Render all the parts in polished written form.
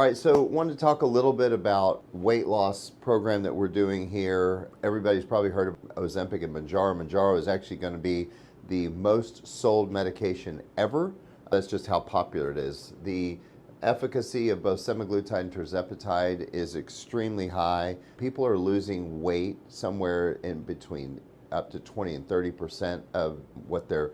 All right, so wanted to talk a little bit about weight loss program that we're doing here. Everybody's probably heard of Ozempic and Manjaro. Manjaro is actually going to be the most sold medication ever. That's just how popular it is. The efficacy of both semaglutide and tirzepatide is extremely high. People are losing weight somewhere in between up to 20 and 30% of what their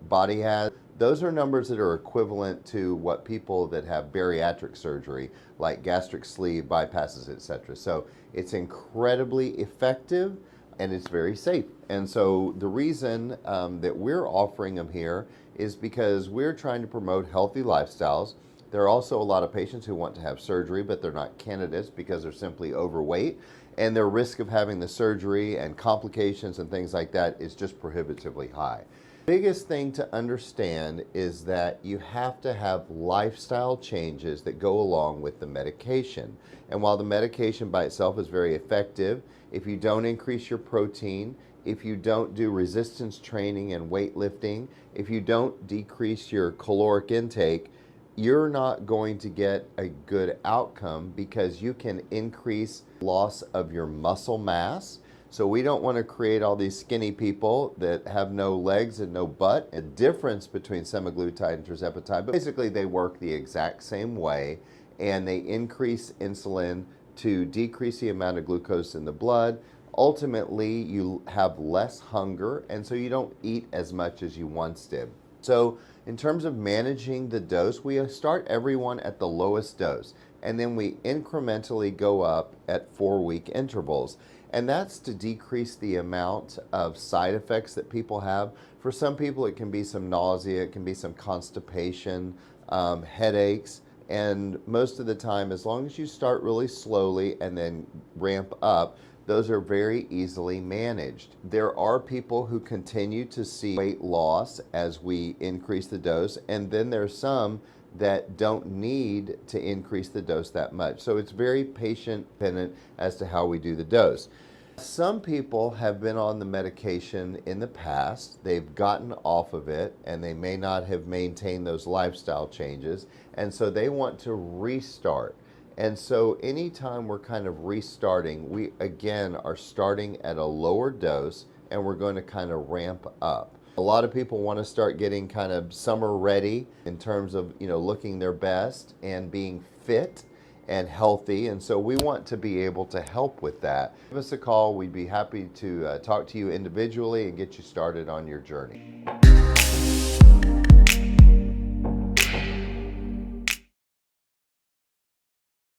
body has. Those are numbers that are equivalent to what people that have bariatric surgery, like gastric sleeve bypasses, etc. So it's incredibly effective and it's very safe. And so the reason that we're offering them here is because we're trying to promote healthy lifestyles. There are also a lot of patients who want to have surgery, but they're not candidates because they're simply overweight, and their risk of having the surgery and complications and things like that is just prohibitively high. Biggest thing to understand is that you have to have lifestyle changes that go along with the medication. And while the medication by itself is very effective, if you don't increase your protein, if you don't do resistance training and weightlifting, if you don't decrease your caloric intake, you're not going to get a good outcome because you can increase loss of your muscle mass. So we don't want to create all these skinny people that have no legs and no butt. A difference between semaglutide and tirzepatide, but basically they work the exact same way, and they increase insulin to decrease the amount of glucose in the blood. Ultimately, you have less hunger, and so you don't eat as much as you once did. So in terms of managing the dose, we start everyone at the lowest dose, and then we incrementally go up at 4-week intervals. And that's to decrease the amount of side effects that people have. For some people, it can be some nausea, it can be some constipation, headaches, and most of the time, as long as you start really slowly and then ramp up, those are very easily managed. There are people who continue to see weight loss as we increase the dose, and then there's some that don't need to increase the dose that much. So it's very patient dependent as to how we do the dose. Some people have been on the medication in the past, they've gotten off of it, and they may not have maintained those lifestyle changes, and so they want to restart. And so anytime we're kind of restarting, we again are starting at a lower dose and we're going to kind of ramp up. A lot of people want to start getting kind of summer ready in terms of, looking their best and being fit and healthy, and so we want to be able to help with that. Give us a call. We'd be happy to talk to you individually and get you started on your journey.